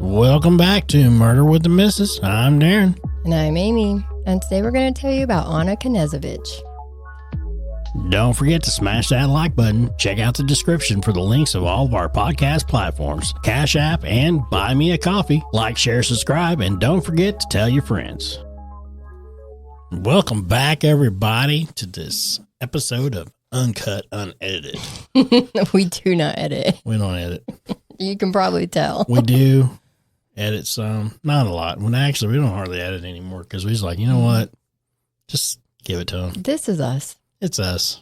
Welcome back to Murder with the Missus. I'm Darren. And I'm Amy. And today we're going to tell you about Ana Knezevich. Don't forget to smash that like button. Check out the description for the links of all of our podcast platforms, Cash App, and Buy Me a Coffee. Like, share, subscribe, and don't forget to tell your friends. Welcome back, everybody, to this episode of Uncut, Unedited. We do not edit. We don't edit. You can probably tell. We do edit some, not a lot. When actually, we don't hardly edit anymore because we was like, you know what? Just give it to them. This is us. It's us.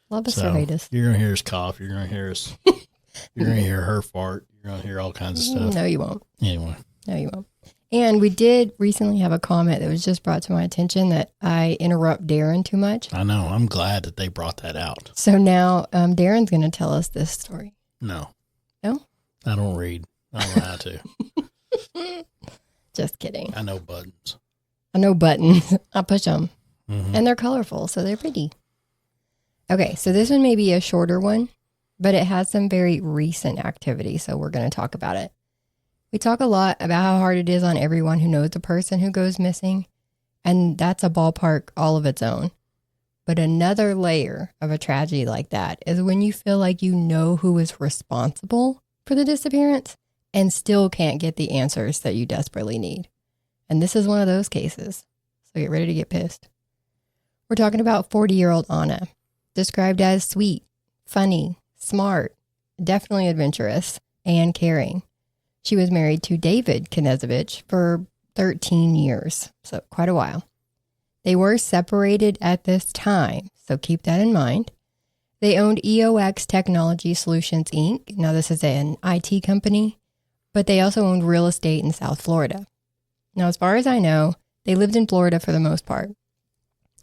Love us or hate us. You're going to hear us cough. You're going to hear us. You're going to hear her fart. You're going to hear all kinds of stuff. No, you won't. Anyway. No, you won't. And we did recently have a comment that was just brought to my attention that I interrupt Darren too much. I know. I'm glad that they brought that out. So now Darren's going to tell us this story. No. No? I don't read. I don't know how to. Just kidding. I know buttons. I know buttons. I push them. Mm-hmm. And they're colorful, so they're pretty. Okay, so this one may be a shorter one, but it has some very recent activity, so we're going to talk about it. We talk a lot about how hard it is on everyone who knows a person who goes missing, and that's a ballpark all of its own. But another layer of a tragedy like that is when you feel like you know who is responsible for the disappearance and still can't get the answers that you desperately need. And this is one of those cases, so get ready to get pissed. We're talking about 40-year-old Ana, described as sweet, funny, smart, definitely adventurous, and caring. She was married to David Knezevich for 13 years, so quite a while. They were separated at this time, so keep that in mind. They owned EOX Technology Solutions, Inc. Now, this is an IT company, but they also owned real estate in South Florida. Now, as far as I know, they lived in Florida for the most part.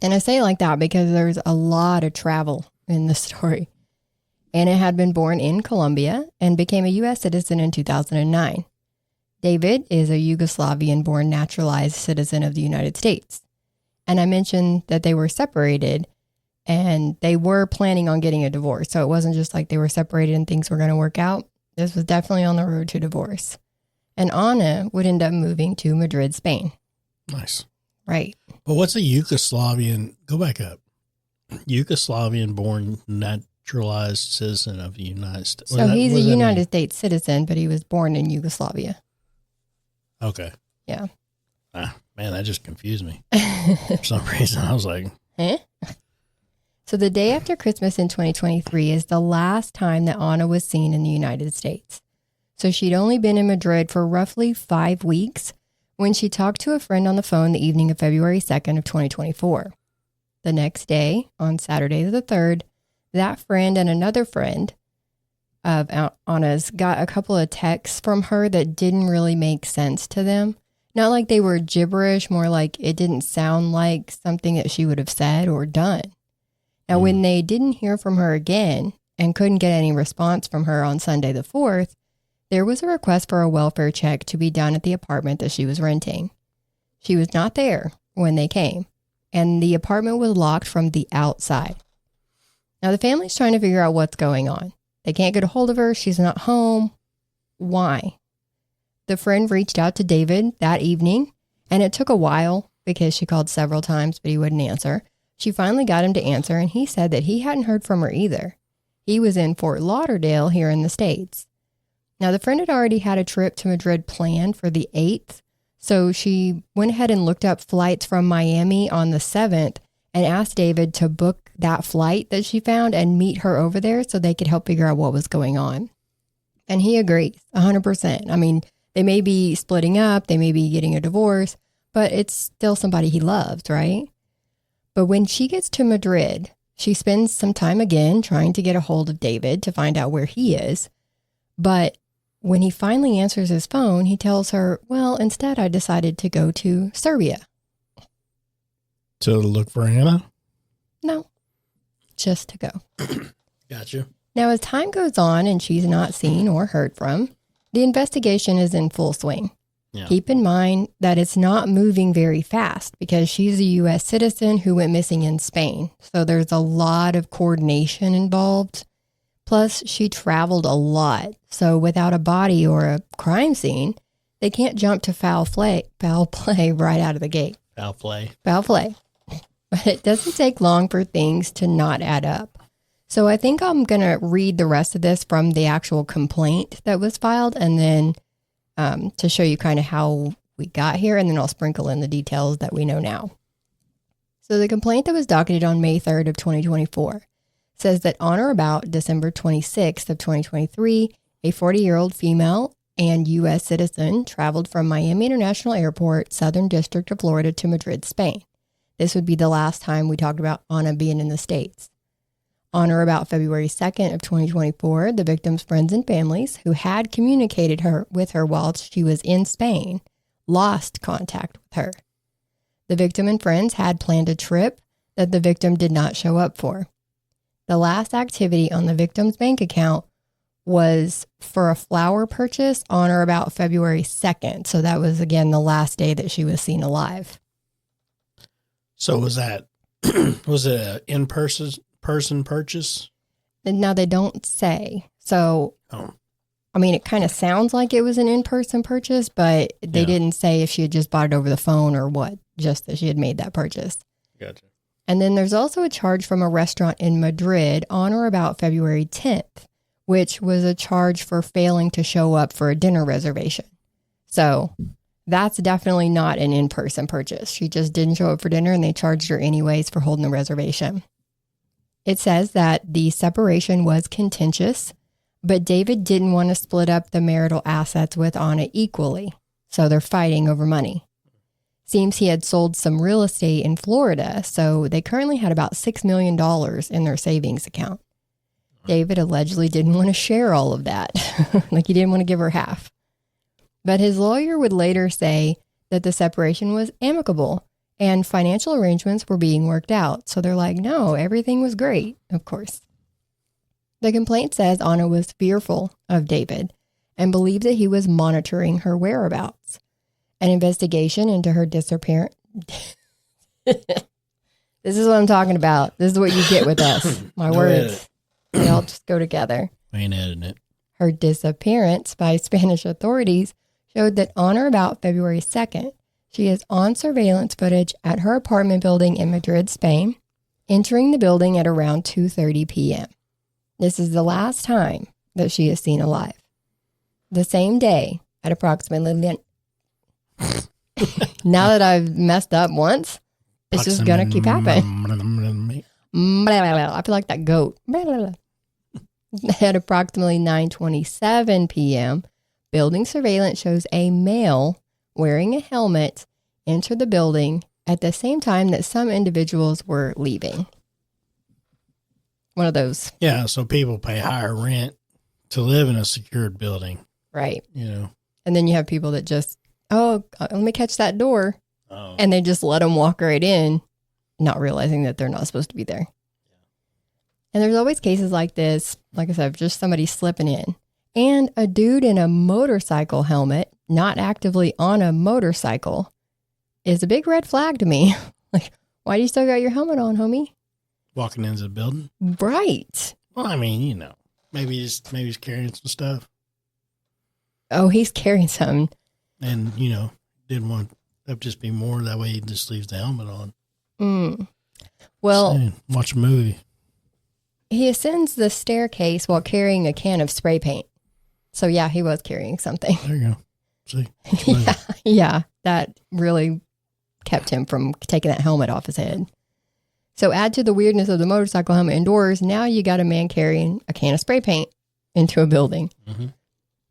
And I say it like that because there's a lot of travel in the story. Anna had been born in Colombia and became a U.S. citizen in 2009. David is a Yugoslavian-born naturalized citizen of the United States. And I mentioned that they were separated and they were planning on getting a divorce. So it wasn't just like they were separated and things were going to work out. This was definitely on the road to divorce. And Ana would end up moving to Madrid, Spain. Nice. Right. But what's a Yugoslavian? Go back up. Yugoslavian-born naturalized citizen of the United States. So he's a United States citizen, but he was born in Yugoslavia. Okay. Yeah. Man, that just confused me. For some reason, I was like, eh? So the day after Christmas in 2023 is the last time that Ana was seen in the United States. So she'd only been in Madrid for roughly 5 weeks when she talked to a friend on the phone the evening of February 2nd of 2024. The next day, on Saturday the 3rd, that friend and another friend of Ana's got a couple of texts from her that didn't really make sense to them. Not like they were gibberish, more like it didn't sound like something that she would have said or done. Now, when they didn't hear from her again and couldn't get any response from her on Sunday the 4th, there was a request for a welfare check to be done at the apartment that she was renting. She was not there when they came, and the apartment was locked from the outside. Now, the family's trying to figure out what's going on. They can't get a hold of her. She's not home. Why? The friend reached out to David that evening, and it took a while because she called several times, but he wouldn't answer. She finally got him to answer, and he said that he hadn't heard from her either. He was in Fort Lauderdale here in the States. Now, the friend had already had a trip to Madrid planned for the 8th, so she went ahead and looked up flights from Miami on the 7th and asked David to book that flight that she found and meet her over there so they could help figure out what was going on. And he agrees, 100%. I mean, they may be splitting up, they may be getting a divorce, but it's still somebody he loves, right? But when she gets to Madrid, she spends some time again trying to get a hold of David to find out where he is. But when he finally answers his phone, he tells her, well, instead I decided to go to Serbia. to look for Ana? No, just to go. Gotcha. Now, as time goes on and she's not seen or heard from, the investigation is in full swing. Yeah. Keep in mind that it's not moving very fast because she's a U.S. citizen who went missing in Spain. So there's a lot of coordination involved. Plus, she traveled a lot. So without a body or a crime scene, they can't jump to foul play right out of the gate. Foul play. Foul play. But it doesn't take long for things to not add up. So I think I'm going to read the rest of this from the actual complaint that was filed, and then to show you kind of how we got here, and then I'll sprinkle in the details that we know now. So the complaint that was docketed on May 3rd of 2024 says that on or about December 26th of 2023, a 40-year-old female and U.S. citizen traveled from Miami International Airport, Southern District of Florida, to Madrid, Spain. This would be the last time we talked about Ana being in the States. On or about February 2nd of 2024, the victim's friends and families who had communicated with her while she was in Spain lost contact with her. The victim and friends had planned a trip that the victim did not show up for. The last activity on the victim's bank account was for a flower purchase on or about February 2nd. So that was, again, the last day that she was seen alive. So was it an in-person purchase? Now, they don't say. So, I mean, it kind of sounds like it was an in-person purchase, but they didn't say if she had just bought it over the phone or what, just that she had made that purchase. Gotcha. And then there's also a charge from a restaurant in Madrid on or about February 10th, which was a charge for failing to show up for a dinner reservation. So that's definitely not an in-person purchase. She just didn't show up for dinner, and they charged her anyways for holding the reservation. It says that the separation was contentious, but David didn't want to split up the marital assets with Ana equally, so they're fighting over money. Seems he had sold some real estate in Florida, so they currently had about $6 million in their savings account. David allegedly didn't want to share all of that, like he didn't want to give her half. But his lawyer would later say that the separation was amicable and financial arrangements were being worked out. So they're like, no, everything was great, of course. The complaint says Ana was fearful of David and believed that he was monitoring her whereabouts. An investigation into her disappearance. This is what I'm talking about. This is what you get with us. My words. They all just go together. I ain't editing it. Her disappearance by Spanish authorities showed that on or about February 2nd, she is on surveillance footage at her apartment building in Madrid, Spain, entering the building at around 2:30 p.m. This is the last time that she is seen alive. The same day, at approximately... Now that I've messed up once, it's just going to keep happening. I feel like that goat. At approximately 9:27 p.m., building surveillance shows a male wearing a helmet enter the building at the same time that some individuals were leaving. One of those. Yeah, so people pay higher rent to live in a secured building. Right. You know. And then you have people that just, let me catch that door. Oh. And they just let them walk right in, not realizing that they're not supposed to be there. And there's always cases like this, like I said, just somebody slipping in. And a dude in a motorcycle helmet, not actively on a motorcycle, is a big red flag to me. Like, why do you still got your helmet on, homie? Walking into the building? Right. Well, I mean, you know, maybe he's carrying some stuff. Oh, he's carrying something. And, you know, didn't want that just be more. That way he just leaves the helmet on. Well, watch a movie. He ascends the staircase while carrying a can of spray paint. So, yeah, he was carrying something. There you go. See? Yeah, that really kept him from taking that helmet off his head. So add to the weirdness of the motorcycle helmet indoors, now you got a man carrying a can of spray paint into a building. Mm-hmm.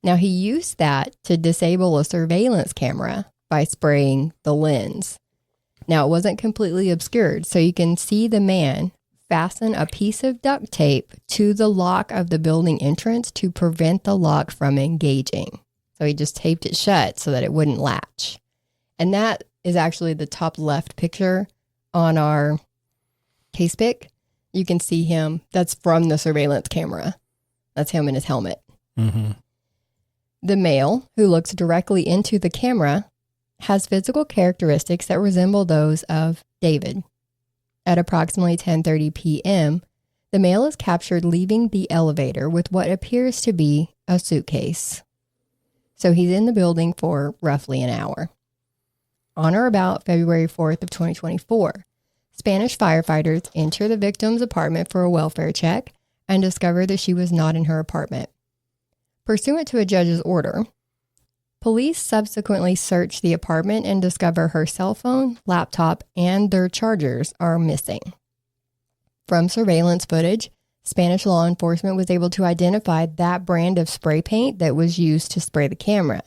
Now, he used that to disable a surveillance camera by spraying the lens. Now, it wasn't completely obscured, so you can see the man fasten a piece of duct tape to the lock of the building entrance to prevent the lock from engaging. So he just taped it shut so that it wouldn't latch. And that is actually the top left picture on our case pic. You can see him. That's from the surveillance camera. That's him in his helmet. Mm-hmm. The male, who looks directly into the camera, has physical characteristics that resemble those of David. At approximately 10:30 p.m., the male is captured leaving the elevator with what appears to be a suitcase. So he's in the building for roughly an hour. On or about February 4th of 2024, Spanish firefighters enter the victim's apartment for a welfare check and discover that she was not in her apartment. Pursuant to a judge's order, police subsequently search the apartment and discover her cell phone, laptop, and their chargers are missing. From surveillance footage, Spanish law enforcement was able to identify that brand of spray paint that was used to spray the camera.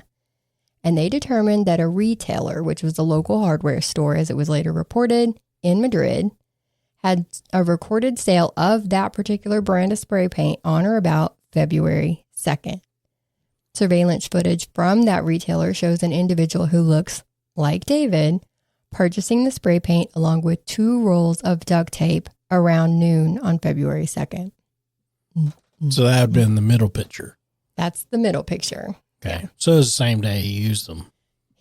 And they determined that a retailer, which was a local hardware store as it was later reported in Madrid, had a recorded sale of that particular brand of spray paint on or about February 2nd. Surveillance footage from that retailer shows an individual who looks like David purchasing the spray paint along with 2 rolls of duct tape around noon on February 2nd. So that had been the middle picture. That's the middle picture. Okay. Yeah. So it was the same day he used them.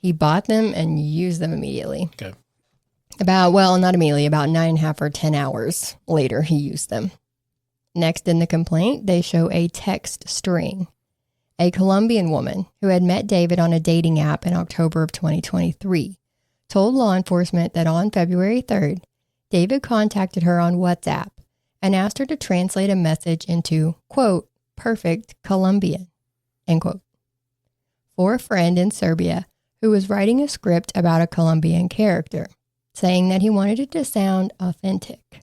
He bought them and used them immediately. Okay. Not immediately, about 9.5 or 10 hours later, he used them. Next in the complaint, they show a text string. A Colombian woman who had met David on a dating app in October of 2023 told law enforcement that on February 3rd, David contacted her on WhatsApp and asked her to translate a message into, quote, perfect Colombian, end quote, for a friend in Serbia who was writing a script about a Colombian character, saying that he wanted it to sound authentic.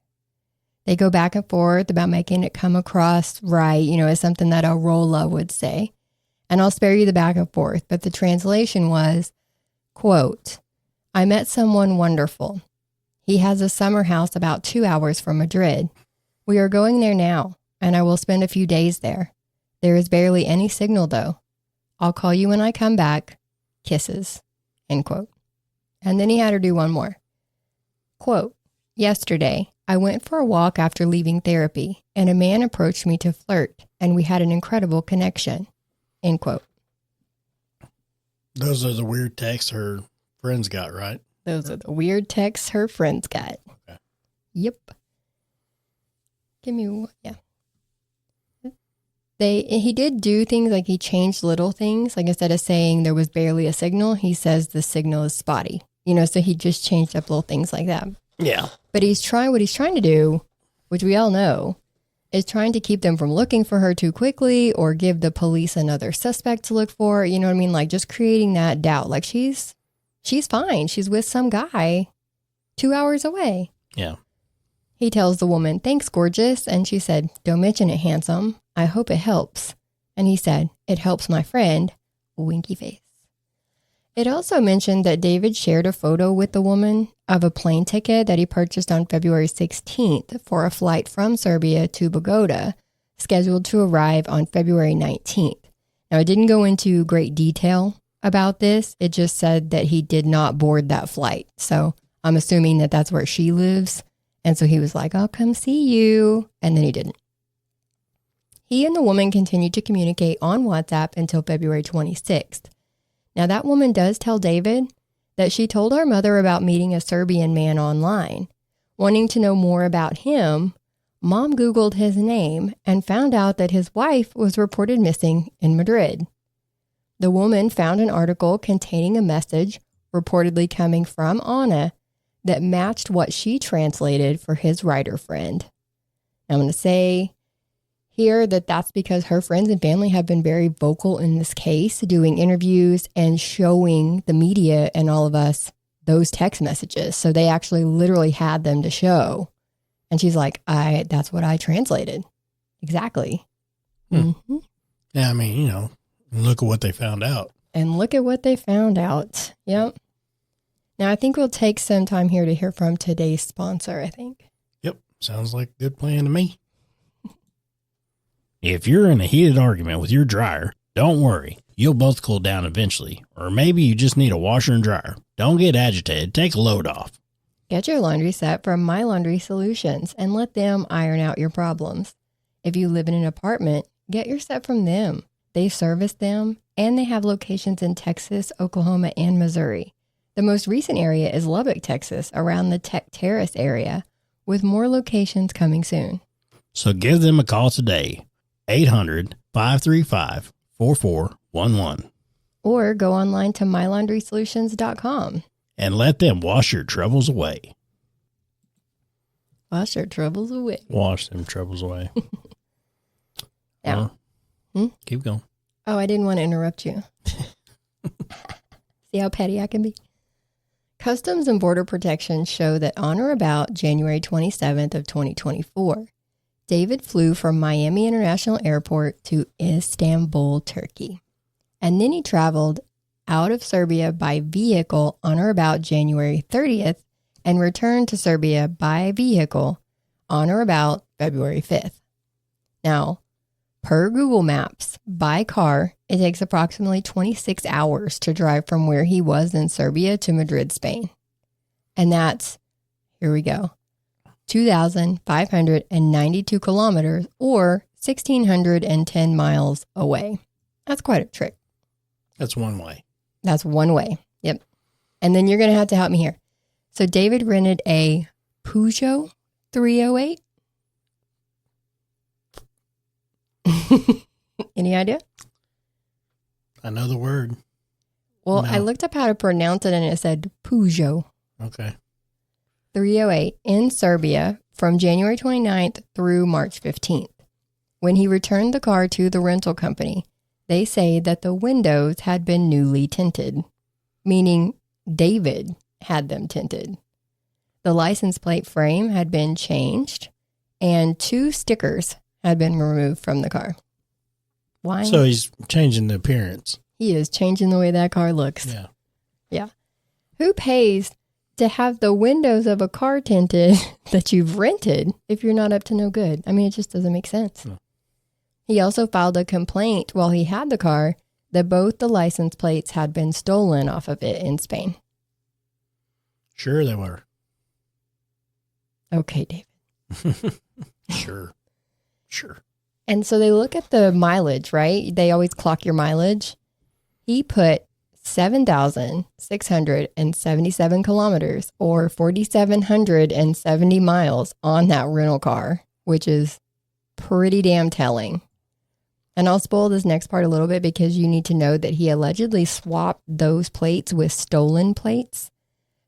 They go back and forth about making it come across right, as something that a Rolla would say. And I'll spare you the back and forth, but the translation was, quote, I met someone wonderful. He has a summer house about 2 hours from Madrid. We are going there now, and I will spend a few days there. There is barely any signal, though. I'll call you when I come back. Kisses, end quote. And then he had her do one more. Quote, yesterday, I went for a walk after leaving therapy, and a man approached me to flirt, and we had an incredible connection. End quote. Those are the weird texts her friends got, right? Those are the weird texts her friends got. Okay. Yep. Yeah. He did do things like he changed little things. Like instead of saying there was barely a signal, he says the signal is spotty. So he just changed up little things like that. Yeah. But what he's trying to do, which we all know, is trying to keep them from looking for her too quickly or give the police another suspect to look for. You know what I mean? Like just creating that doubt. Like she's fine. She's with some guy 2 hours away. Yeah. He tells the woman, thanks, gorgeous. And she said, don't mention it, handsome. I hope it helps. And he said, it helps my friend. Winky face. It also mentioned that David shared a photo with the woman of a plane ticket that he purchased on February 16th for a flight from Serbia to Bogota, scheduled to arrive on February 19th. Now, it didn't go into great detail about this. It just said that he did not board that flight. So I'm assuming that that's where she lives. And so he was like, I'll come see you. And then he didn't. He and the woman continued to communicate on WhatsApp until February 26th. Now, that woman does tell David that she told our mother about meeting a Serbian man online. Wanting to know more about him, Mom Googled his name and found out that his wife was reported missing in Madrid. The woman found an article containing a message reportedly coming from Ana that matched what she translated for his writer friend. I'm going to say here that that's because her friends and family have been very vocal in this case, doing interviews and showing the media and all of us those text messages. So they actually literally had them to show. And she's like, that's what I translated. Exactly. Mm-hmm. Yeah, I mean, look at what they found out. And look at what they found out. Yep. Now, I think we'll take some time here to hear from today's sponsor, I think. Yep. Sounds like a good plan to me. If you're in a heated argument with your dryer, don't worry. You'll both cool down eventually. Or maybe you just need a washer and dryer. Don't get agitated. Take a load off. Get your laundry set from My Laundry Solutions and let them iron out your problems. If you live in an apartment, get your set from them. They service them, and they have locations in Texas, Oklahoma, and Missouri. The most recent area is Lubbock, Texas, around the Tech Terrace area, with more locations coming soon. So give them a call today. 800-535-4411. or go online to mylaundrysolutions.com. And let them wash your troubles away. Wash your troubles away. Wash them troubles away. Now, keep going. Oh, I didn't want to interrupt you. See how petty I can be? Customs and Border Protection show that on or about January 27th of 2024, David flew from Miami International Airport to Istanbul, Turkey. And then he traveled out of Serbia by vehicle on or about January 30th and returned to Serbia by vehicle on or about February 5th. Now, per Google Maps, by car, it takes approximately 26 hours to drive from where he was in Serbia to Madrid, Spain. And that's, here we go, 2,592 kilometers or 1,610 miles away. That's quite a trip. That's one way. That's one way. Yep. And then you're going to have to help me here. So David rented a Peugeot 308. Any idea? I know the word. Well, No. I looked up how to pronounce it and it said Peugeot Okay. 308 in Serbia from January 29th through March 15th. When he returned the car to the rental company, they say that the windows had been newly tinted, meaning David had them tinted. The license plate frame had been changed and 2 stickers had been removed from the car. Why? So he's changing the appearance. He is changing the way that car looks. Yeah. Yeah. Who pays to have the windows of a car tinted that you've rented if you're not up to no good? I mean, it just doesn't make sense. No. He also filed a complaint while he had the car that both the license plates had been stolen off of it in Spain. Sure they were. Okay, David. Sure. And so they look at the mileage, right? They always clock your mileage. He put 7,677 kilometers or 4,770 miles on that rental car, which is pretty damn telling. And I'll spoil this next part a little bit because you need to know that he allegedly swapped those plates with stolen plates.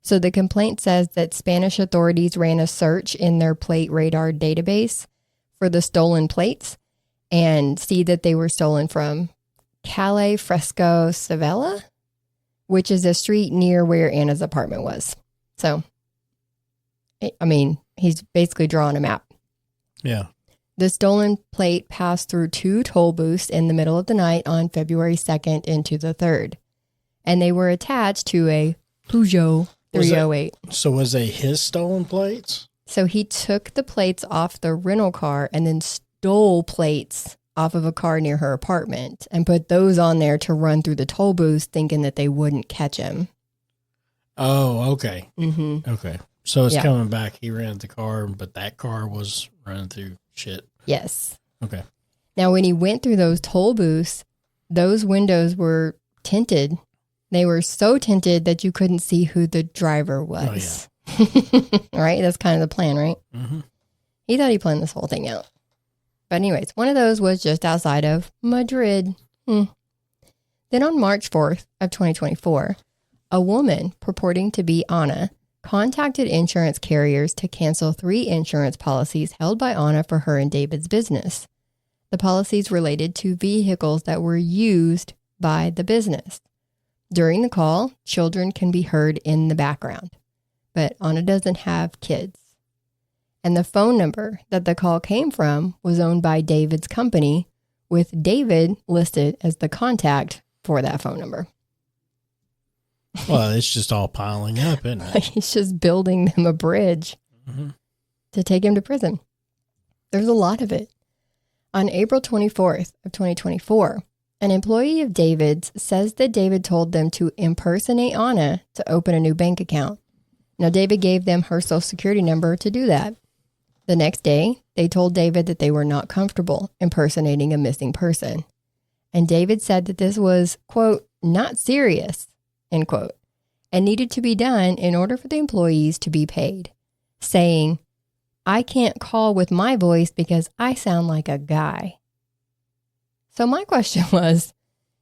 So the complaint says that Spanish authorities ran a search in their plate radar database for the stolen plates and see that they were stolen from Calle Fresco Sevilla, which is a street near where Anna's apartment was. So, I mean, he's basically drawing a map. Yeah. The stolen plate passed through 2 toll booths in the middle of the night on February 2nd into the 3rd. And they were attached to a Peugeot 308. So was they his stolen plates? So he took the plates off the rental car and then stole plates off of a car near her apartment and put those on there to run through the toll booths thinking that they wouldn't catch him. Oh, okay. Mm-hmm. Okay. So it's Yeah. coming back. He rented the car, but that car was running through shit. Yes. Okay. Now, when he went through those toll booths, those windows were tinted. They were so tinted that you couldn't see who the driver was. Oh, yeah. Right? That's kind of the plan, right? Mm-hmm. He thought he planned this whole thing out. But anyways, one of those was just outside of Madrid. Then on March 4th of 2024, a woman purporting to be Ana contacted insurance carriers to cancel 3 insurance policies held by Ana for her and David's business. The policies related to vehicles that were used by the business. During the call, children can be heard in the background, but Ana doesn't have kids. And the phone number that the call came from was owned by David's company, with David listed as the contact for that phone number. Well, it's just all piling up, isn't it? He's just building them a bridge to take him to prison. There's a lot of it. On April 24th of 2024, an employee of David's says that David told them to impersonate Ana to open a new bank account. Now, David gave them her social security number to do that. The next day, they told David that they were not comfortable impersonating a missing person. And David said that this was, quote, not serious, end quote, and needed to be done in order for the employees to be paid, saying, I can't call with my voice because I sound like a guy. So my question was,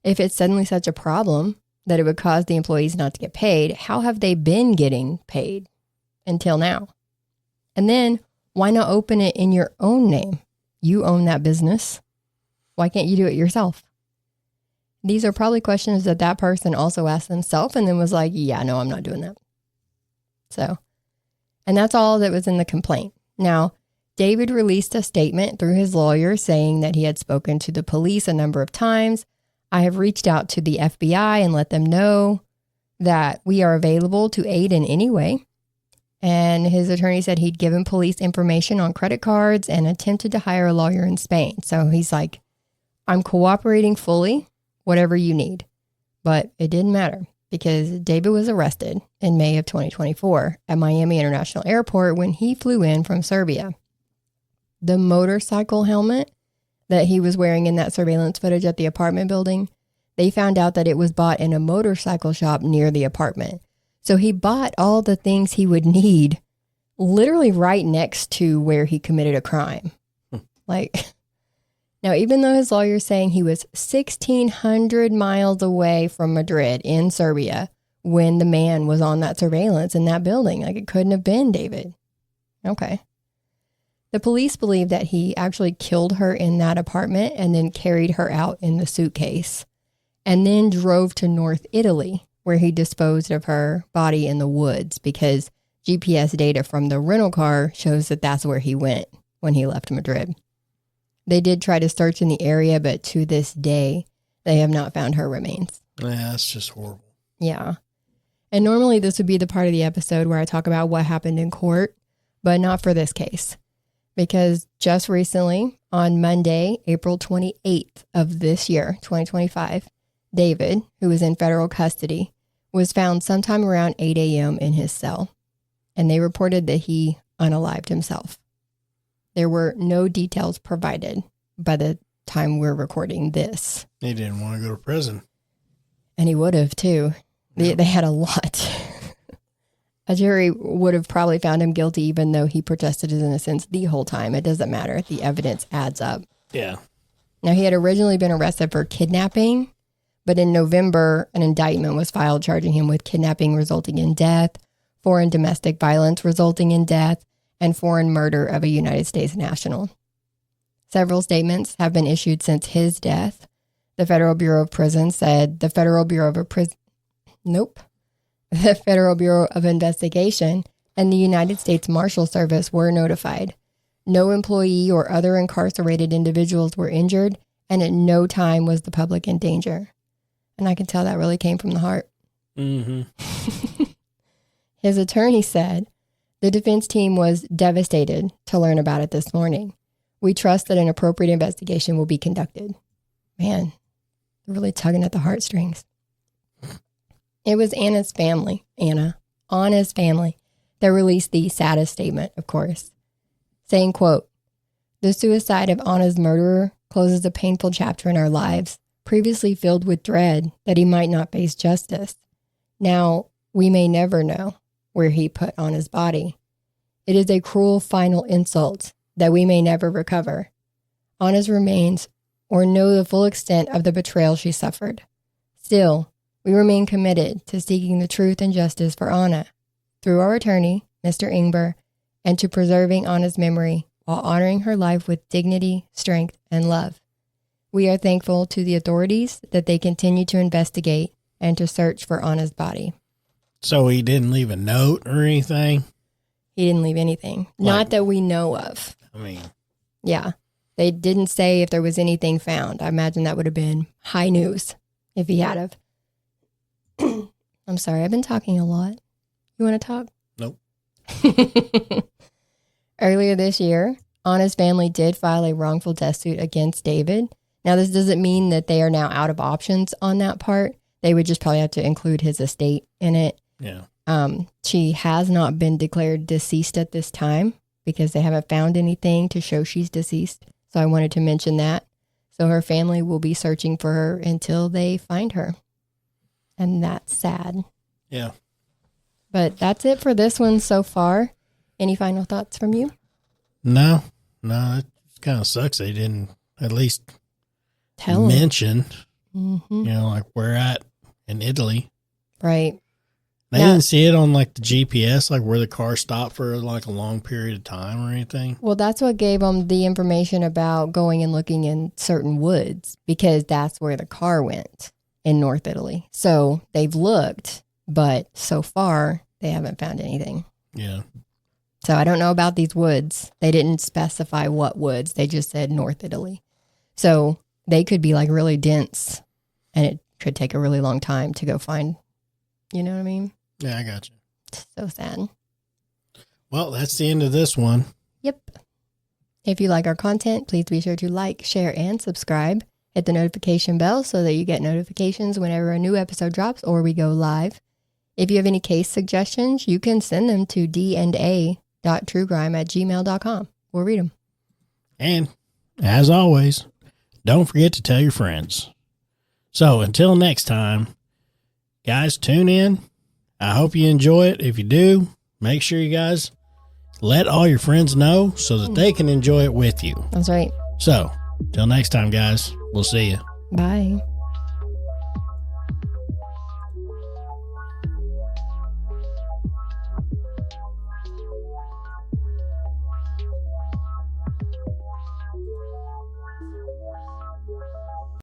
If it's suddenly such a problem that it would cause the employees not to get paid, how have they been getting paid until now? And then why not open it in your own name? You own that business. Why can't you do it yourself? These are probably questions that that person also asked themselves and then was like, yeah, no, I'm not doing that. So, and that's all that was in the complaint. Now, David released a statement through his lawyer saying that he had spoken to the police a number of times. I have reached out to the FBI and let them know that we are available to aid in any way. And his attorney said he'd given police information on credit cards and attempted to hire a lawyer in Spain. So he's like, I'm cooperating fully, whatever you need. But it didn't matter because David was arrested in May of 2024 at Miami International Airport when he flew in from Serbia. The motorcycle helmet that he was wearing in that surveillance footage at the apartment building, they found out that it was bought in a motorcycle shop near the apartment. So he bought all the things he would need literally right next to where he committed a crime. Now, even though his lawyer is saying he was 1,600 miles away from Madrid in Serbia when the man was on that surveillance in that building, it couldn't have been David. Okay. The police believe that he actually killed her in that apartment and then carried her out in the suitcase and then drove to North Italy where he disposed of her body in the woods because GPS data from the rental car shows that that's where he went when he left Madrid. They did try to search in the area, but to this day, they have not found her remains. Yeah, that's just horrible. Yeah. And normally this would be the part of the episode where I talk about what happened in court, but not for this case. Because just recently, on Monday, April 28th of this year, 2025, David, who was in federal custody, was found sometime around 8 a.m. in his cell. And they reported that he unalived himself. There were no details provided by the time we're recording this. He didn't want to go to prison. And he would have, too. They had a lot. A jury would have probably found him guilty even though he protested his innocence the whole time. It doesn't matter. The evidence adds up. Yeah. Now, he had originally been arrested for kidnapping, but in November, an indictment was filed charging him with kidnapping resulting in death, foreign domestic violence resulting in death, and foreign murder of a United States national. Several statements have been issued since his death. The Federal Bureau of Prisons said the Federal Bureau of Investigation and the United States Marshal Service were notified. No employee or other incarcerated individuals were injured, and at no time was the public in danger. And I can tell that really came from the heart. Mm-hmm. His attorney said, the defense team was devastated to learn about it this morning. We trust that an appropriate investigation will be conducted. Man, they're really tugging at the heartstrings. It was Anna's family, that released the saddest statement, of course, saying, quote, the suicide of Anna's murderer closes a painful chapter in our lives, previously filled with dread that he might not face justice. Now, we may never know where he put Anna's body. It is a cruel final insult that we may never recover. Anna's remains or know the full extent of the betrayal she suffered. Still, we remain committed to seeking the truth and justice for Anna through our attorney, Mr. Ingber, and to preserving Anna's memory while honoring her life with dignity, strength, and love. We are thankful to the authorities that they continue to investigate and to search for Anna's body. So he didn't leave a note or anything? He didn't leave anything. Not that we know of. Yeah. They didn't say if there was anything found. I imagine that would have been high news if he had have. I'm sorry, I've been talking a lot. You want to talk? Nope. Earlier this year, Anna's family did file a wrongful death suit against David. Now, this doesn't mean that they are now out of options on that part. They would just probably have to include his estate in it. Yeah. She has not been declared deceased at this time because they haven't found anything to show she's deceased. So I wanted to mention that. So her family will be searching for her until they find her. And that's sad. Yeah. But that's it for this one so far. Any final thoughts from you? No, it kind of sucks they didn't at least mention. Mm-hmm. You know, like we're at in Italy. Right. They didn't see it on like the GPS, like where the car stopped for like a long period of time or anything. Well, that's what gave them the information about going and looking in certain woods, because that's where the car went in North Italy. So they've looked, but so far they haven't found anything. Yeah. So I don't know about these woods. They didn't specify what woods. They just said North Italy. So they could be like really dense, and it could take a really long time to go find. You know what I mean? Yeah, I got you. It's so sad. Well, that's the end of this one. Yep. If you like our content, please be sure to like, share, and subscribe. Hit the notification bell so that you get notifications whenever a new episode drops or we go live. If you have any case suggestions, you can send them to dnda.truecrime@gmail.com. We'll read them. And as always, don't forget to tell your friends. So until next time, guys, tune in. I hope you enjoy it. If you do, make sure you guys let all your friends know so that they can enjoy it with you. That's right. So, till next time, guys, we'll see you. Bye.